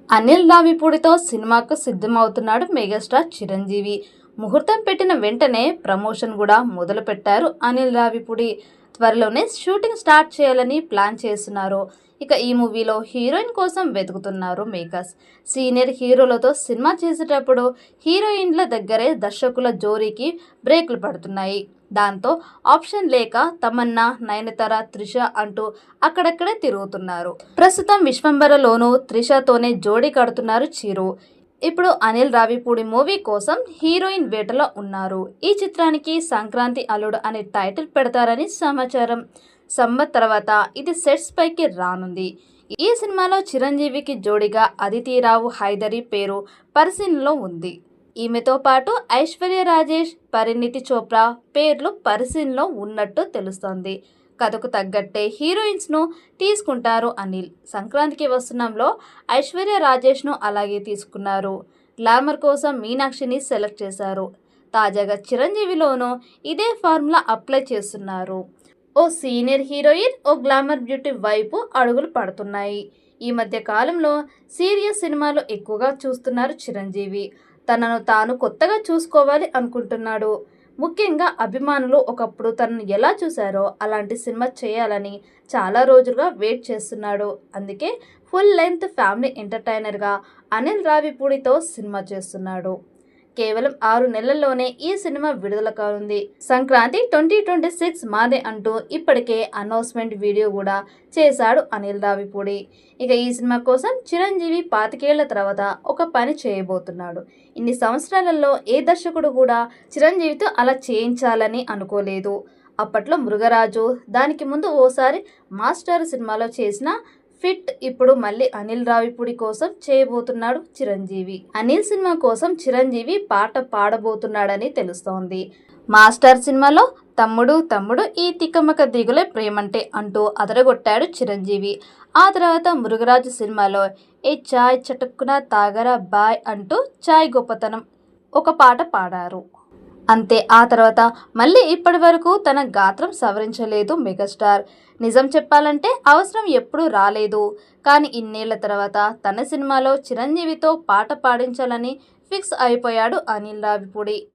అనిల్ రావిపూడితో సినిమాకు సిద్ధమవుతున్నాడు మెగాస్టార్ చిరంజీవి. ముహూర్తం పెట్టిన వెంటనే ప్రమోషన్ కూడా మొదలు పెట్టారు అనిల్ రావిపూడి. త్వరలోనే షూటింగ్ స్టార్ట్ చేయాలని ప్లాన్ చేస్తున్నారు. ఇక ఈ మూవీలో హీరోయిన్ కోసం వెతుకుతున్నారు మేకర్స్. సీనియర్ హీరోలతో సినిమా చేసేటప్పుడు హీరోయిన్ల దగ్గరే దర్శకుల జోరీకి బ్రేకులు పడుతున్నాయి. దాంతో ఆప్షన్ లేక తమన్నా, నయనతార, త్రిష అంటూ అక్కడక్కడే తిరుగుతున్నారు. ప్రస్తుతం విశ్వంబరలోనూ త్రిషతోనే జోడీ కడుతున్నారు చిరు. ఇప్పుడు అనిల్ రావిపూడి మూవీ కోసం హీరోయిన్ వేటలో ఉన్నారు. ఈ చిత్రానికి సంక్రాంతి అల్లుడు అనే టైటిల్ పెడతారని సమాచారం. సంబత్ తర్వాత ఇది సెట్స్ పైకి రానుంది. ఈ సినిమాలో చిరంజీవికి జోడిగా అదితిరావు హైదరీ పేరు పరిశీలనలో ఉంది. ఈమెతో పాటు ఐశ్వర్య రాజేష్, పరిణీతి చోప్రా పేర్లు పరిశీలనలో ఉన్నట్టు తెలుస్తోంది. కథకు తగ్గట్టే హీరోయిన్స్ను తీసుకుంటారు అనిల్. సంక్రాంతికి వస్తున్నాంలో ఐశ్వర్య రాజేష్ను అలాగే తీసుకున్నారు. గ్లామర్ కోసం మీనాక్షిని సెలెక్ట్ చేశారు. తాజాగా చిరంజీవిలోనూ ఇదే ఫార్ములా అప్లై చేస్తున్నారు. ఓ సీనియర్ హీరోయిన్, ఓ గ్లామర్ బ్యూటీ వైపు అడుగులు పడుతున్నాయి. ఈ మధ్య కాలంలో సీరియస్ సినిమాలు ఎక్కువగా చూస్తున్నారు చిరంజీవి. తనను తాను కొత్తగా చూసుకోవాలి అనుకుంటున్నాడు. ముఖ్యంగా అభిమానులు ఒకప్పుడు తనను ఎలా చూశారో అలాంటి సినిమా చేయాలని చాలా రోజులుగా వెయిట్ చేస్తున్నాడు. అందుకే ఫుల్ లెంత్ ఫ్యామిలీ ఎంటర్టైనర్గా అనిల్ రావిపూడితో సినిమా చేస్తున్నాడు. కేవలం 6 నెలల్లోనే ఈ సినిమా విడుదల కానుంది. సంక్రాంతి 2026 మాదే అంటూ ఇప్పటికే అనౌన్స్మెంట్ వీడియో కూడా చేశాడు అనిల్ రావిపూడి. ఇక ఈ సినిమా కోసం చిరంజీవి 25 ఏళ్ల తర్వాత ఒక పని చేయబోతున్నాడు. ఇన్ని సంవత్సరాలలో ఏ దర్శకుడు కూడా చిరంజీవితో అలా చేయించాలని అనుకోలేదు. అప్పట్లో మృగరాజు, దానికి ముందు ఓసారి మాస్టర్ సినిమాలో చేసిన ఫిట్. ఇప్పుడు మళ్ళీ అనిల్ రావిపూడి కోసం చేయబోతున్నాడు చిరంజీవి. అనిల్ సినిమా కోసం చిరంజీవి పాట పాడబోతున్నాడని తెలుస్తోంది. మాస్టర్ సినిమాలో తమ్ముడు తమ్ముడు ఈ తికమక దిగులే ప్రేమంటే అంటూ అదరగొట్టాడు చిరంజీవి. ఆ తర్వాత మృగరాజు సినిమాలో ఏ చాయ్ చటుక్కున తాగరా బాయ్ అంటూ చాయ్ గొప్పతనం ఒక పాట పాడారు. అంతే. ఆ తర్వాత మళ్ళీ ఇప్పటి వరకు తన గాత్రం సవరించలేదు మెగాస్టార్. నిజం చెప్పాలంటే అవసరం ఎప్పుడూ రాలేదు. కానీ ఇన్నేళ్ల తర్వాత తన సినిమాలో చిరంజీవితో పాట పాడించాలని ఫిక్స్ అయిపోయాడు అనిల్ రావిపూడి.